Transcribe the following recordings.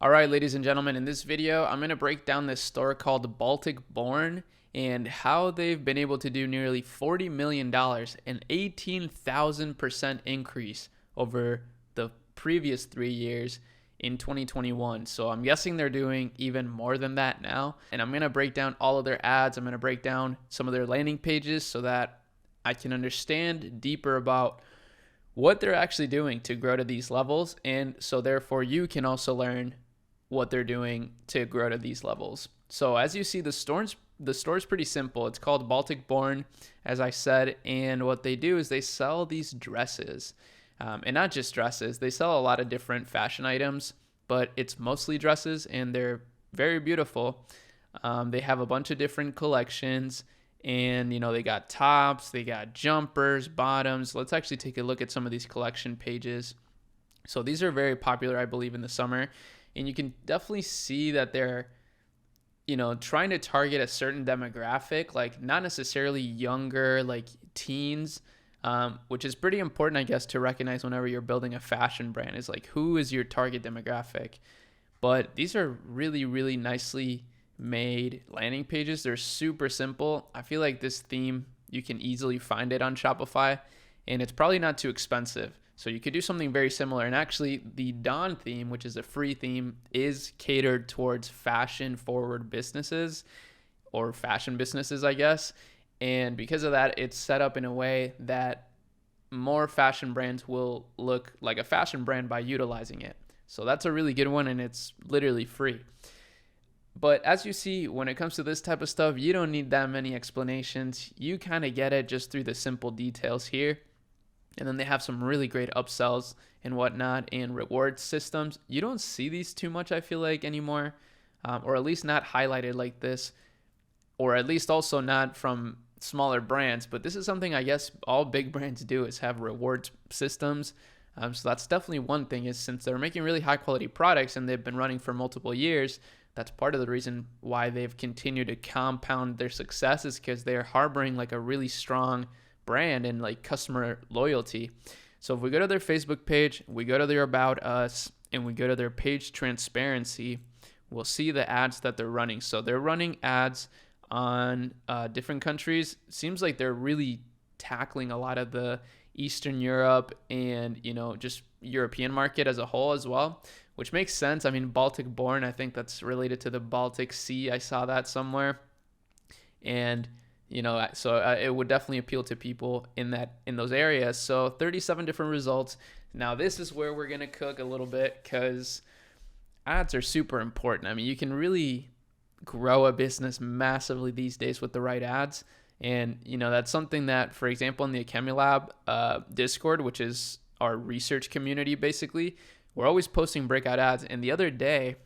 All right, ladies and gentlemen, in this video, I'm going to break down this store called Baltic and how they've been able to do nearly $40 million, an 18,000% increase over the previous 3 years in 2021. So I'm guessing they're doing even more than that now. And I'm going to break down all of their ads. I'm going to break down some of their landing pages so that I can understand deeper about what they're actually doing to grow to these levels. And so therefore you can also learn what they're doing to grow to these levels. So as you see, the store's pretty simple. It's called Baltic, as I said, and what they do is they sell these dresses, and not just dresses. They sell a lot of different fashion items, but it's mostly dresses, and they're very beautiful. They have a bunch of different collections, and they got tops, they got jumpers, bottoms. Let's actually take a look at some of these collection pages. So these are very popular, I believe, in the summer. And you can definitely see that they're, trying to target a certain demographic, like not necessarily younger, like teens, which is pretty important, I guess, to recognize whenever you're building a fashion brand is like, who is your target demographic? But these are really, really nicely made landing pages. They're super simple. I feel like this theme, you can easily find it on Shopify, and it's probably not too expensive. So you could do something very similar. And actually, the Dawn theme, which is a free theme, is catered towards fashion-forward businesses or fashion businesses, I guess. And because of that, it's set up in a way that more fashion brands will look like a fashion brand by utilizing it. So that's a really good one, and it's literally free. But as you see, when it comes to this type of stuff, you don't need that many explanations. You kind of get it just through the simple details here. And then they have some really great upsells and whatnot and reward systems. You don't see these too much, I feel like, anymore, or at least not highlighted like this, or at least also not from smaller brands. But this is something I guess all big brands do, is have reward systems. So that's definitely one thing, is since they're making really high quality products and they've been running for multiple years, that's part of the reason why they've continued to compound their success, is because they're harboring like a really strong brand and like customer loyalty. So if we go to their Facebook page, we go to their About Us, and we go to their page transparency, we'll see the ads that they're running. So they're running ads on different countries. Seems like they're really tackling a lot of the Eastern Europe and just European market as a whole as well, which makes sense. I mean, Baltic, I think that's related to the Baltic Sea. I saw that somewhere. And so it would definitely appeal to people in those areas. So 37 different results. Now this is where we're going to cook a little bit, because ads are super important. I mean, you can really grow a business massively these days with the right ads. And, that's something that, for example, in the Academy Discord, which is our research community, basically, we're always posting breakout ads. And the other day,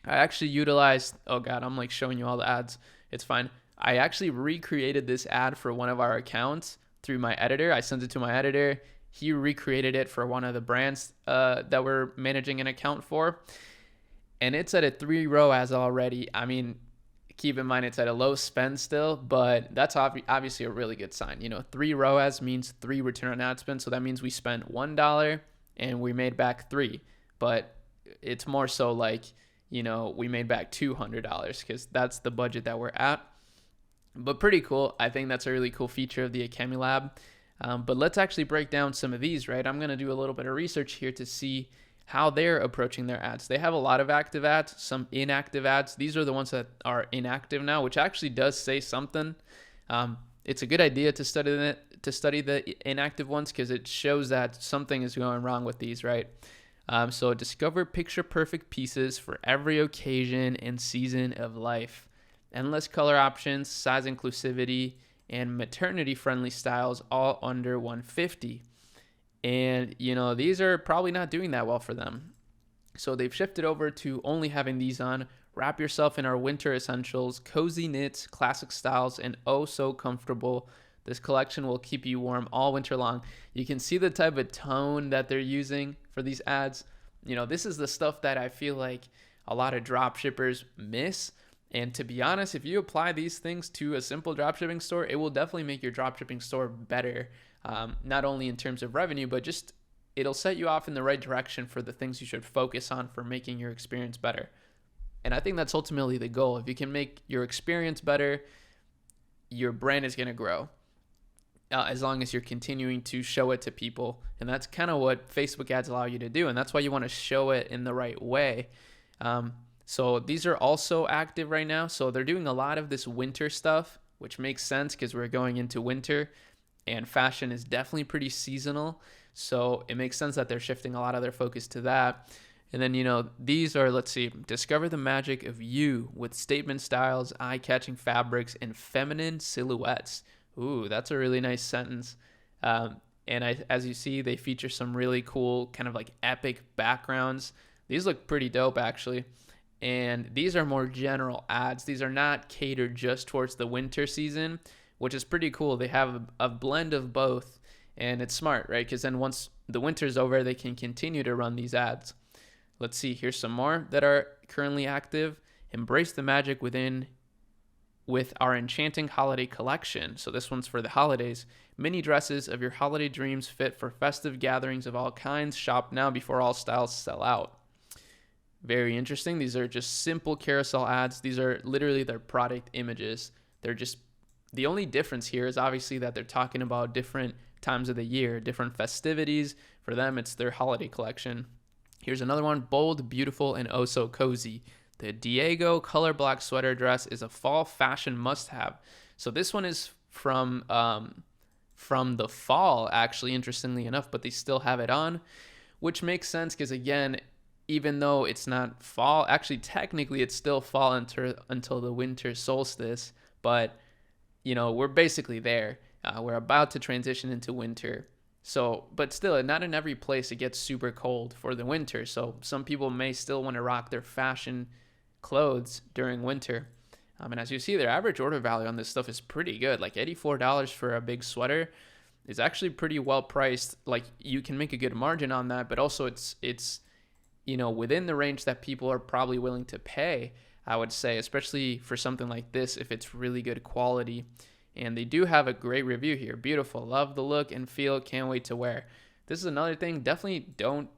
I actually utilized, oh God, I'm like showing you all the ads. It's fine. I actually recreated this ad for one of our accounts through my editor. I sent it to my editor. He recreated it for one of the brands that we're managing an account for. And it's at a 3 ROAS already. I mean, keep in mind it's at a low spend still, but that's obviously a really good sign. 3 ROAS means 3 return on ad spend. So that means we spent $1 and we made back 3. But it's more so like, we made back $200 because that's the budget that we're at. But pretty cool. I think that's a really cool feature of the Academy Lab. But let's actually break down some of these, right? I'm going to do a little bit of research here to see how they're approaching their ads. They have a lot of active ads, some inactive ads. These are the ones that are inactive now, which actually does say something. It's a good idea to study the inactive ones, because it shows that something is going wrong with these, right? So discover picture perfect pieces for every occasion and season of life. Endless color options, size inclusivity, and maternity-friendly styles, all under $150. And, these are probably not doing that well for them. So they've shifted over to only having these on. Wrap yourself in our winter essentials, cozy knits, classic styles, and oh so comfortable. This collection will keep you warm all winter long. You can see the type of tone that they're using for these ads. This is the stuff that I feel like a lot of drop shippers miss. And to be honest, if you apply these things to a simple dropshipping store, it will definitely make your dropshipping store better, not only in terms of revenue, but just it'll set you off in the right direction for the things you should focus on for making your experience better. And I think that's ultimately the goal. If you can make your experience better, your brand is going to grow. As long as you're continuing to show it to people. And that's kind of what Facebook ads allow you to do. And that's why you want to show it in the right way. So these are also active right now. So they're doing a lot of this winter stuff, which makes sense because we're going into winter and fashion is definitely pretty seasonal. So it makes sense that they're shifting a lot of their focus to that. And then, these are, let's see, discover the magic of you with statement styles, eye-catching fabrics, and feminine silhouettes. Ooh, that's a really nice sentence. As you see, they feature some really cool kind of like epic backgrounds. These look pretty dope, actually. And these are more general ads. These are not catered just towards the winter season, which is pretty cool. They have a blend of both, and it's smart, right? Because then once the winter's over, they can continue to run these ads. Let's see, here's some more that are currently active. Embrace the magic with our enchanting holiday collection. So this one's for the holidays. Mini dresses of your holiday dreams fit for festive gatherings of all kinds. Shop now before all styles sell out. Very interesting. These are just simple carousel ads. These are literally their product images. They're just, the only difference here is obviously that they're talking about different times of the year, different festivities. For them, it's their holiday collection. Here's another one, bold, beautiful, and oh so cozy. The Diego color black sweater dress is a fall fashion must-have. So this one is from the fall, actually, interestingly enough, but they still have it on, which makes sense because, again, even though it's not fall, actually, technically, it's still fall until the winter solstice, but, we're basically there. We're about to transition into winter. So, but still, not in every place it gets super cold for the winter. So some people may still want to rock their fashion clothes during winter. And as you see, their average order value on this stuff is pretty good. Like $84 for a big sweater is actually pretty well priced. Like you can make a good margin on that, but also it's within the range that people are probably willing to pay, I would say, especially for something like this if it's really good quality. And they do have a great review here. Beautiful. Love the look and feel. Can't wait to wear. This is another thing. Definitely don't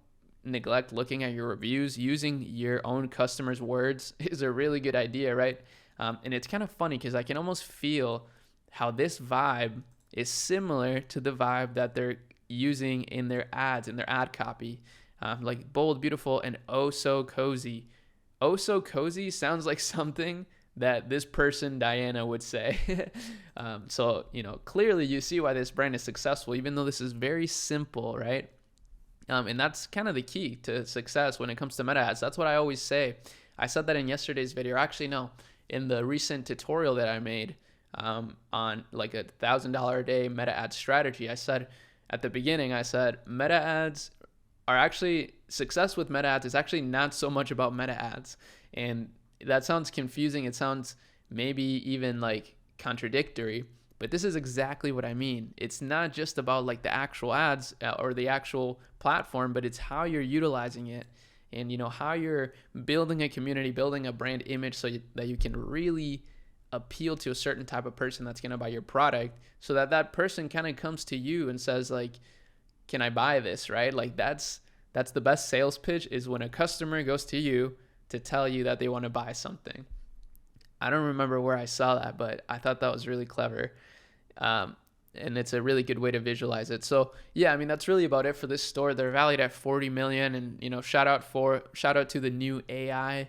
neglect looking at your reviews. Using your own customers' words is a really good idea, right? And it's kind of funny because I can almost feel how this vibe is similar to the vibe that they're using in their ads, in their ad copy. Like bold, beautiful, and oh so cozy. Oh so cozy sounds like something that this person, Diana, would say. So, clearly you see why this brand is successful, even though this is very simple, right? And that's kind of the key to success when it comes to meta ads. That's what I always say. I said that in yesterday's video. Actually, no, in the recent tutorial that I made on like $1,000 a day meta ad strategy. I said at the beginning, meta ads are actually, success with meta ads is actually not so much about meta ads. And that sounds confusing. It sounds maybe even like contradictory, but this is exactly what I mean. It's not just about like the actual ads or the actual platform, but it's how you're utilizing it and, how you're building a community, building a brand image so that you can really appeal to a certain type of person that's going to buy your product so that person kind of comes to you and says like, can I buy this, right? Like that's the best sales pitch is when a customer goes to you to tell you that they want to buy something. I don't remember where I saw that, but I thought that was really clever. And it's a really good way to visualize it. So yeah, that's really about it for this store. They're valued at 40 million and, shout out to the new AI,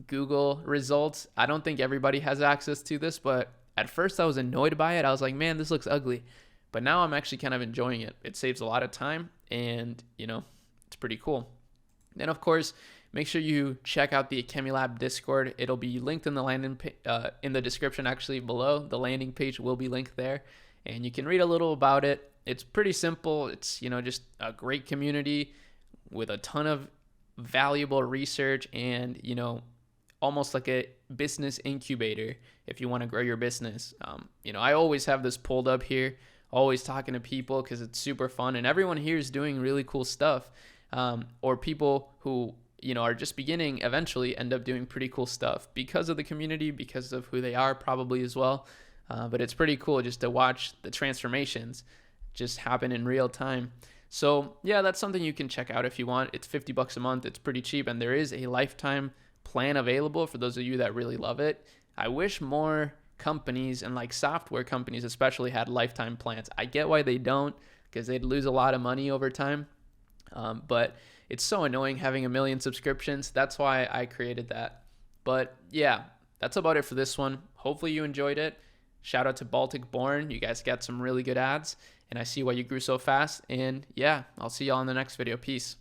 Google results. I don't think everybody has access to this, but at first I was annoyed by it. I was like, man, this looks ugly, but now I'm actually kind of enjoying it. It saves a lot of time and, it's pretty cool. Then of course, make sure you check out the Chemilab Discord. It'll be linked in the in the description actually below. The landing page will be linked there, and you can read a little about it. It's pretty simple. It's just a great community with a ton of valuable research and almost like a business incubator if you want to grow your business. I always have this pulled up here, always talking to people because it's super fun, and everyone here is doing really cool stuff. Or people who are just beginning eventually end up doing pretty cool stuff because of the community, because of who they are probably as well. But it's pretty cool just to watch the transformations just happen in real time. So yeah, that's something you can check out if you want. It's 50 bucks a month. It's pretty cheap, and there is a lifetime plan available for those of you that really love it. I wish more companies and like software companies especially had lifetime plans. I get why they don't, because they'd lose a lot of money over time. But it's so annoying having a million subscriptions. That's why I created that. But yeah, that's about it for this one. Hopefully you enjoyed it. Shout out to Baltic Born. You guys got some really good ads, and I see why you grew so fast. And yeah, I'll see y'all in the next video. Peace.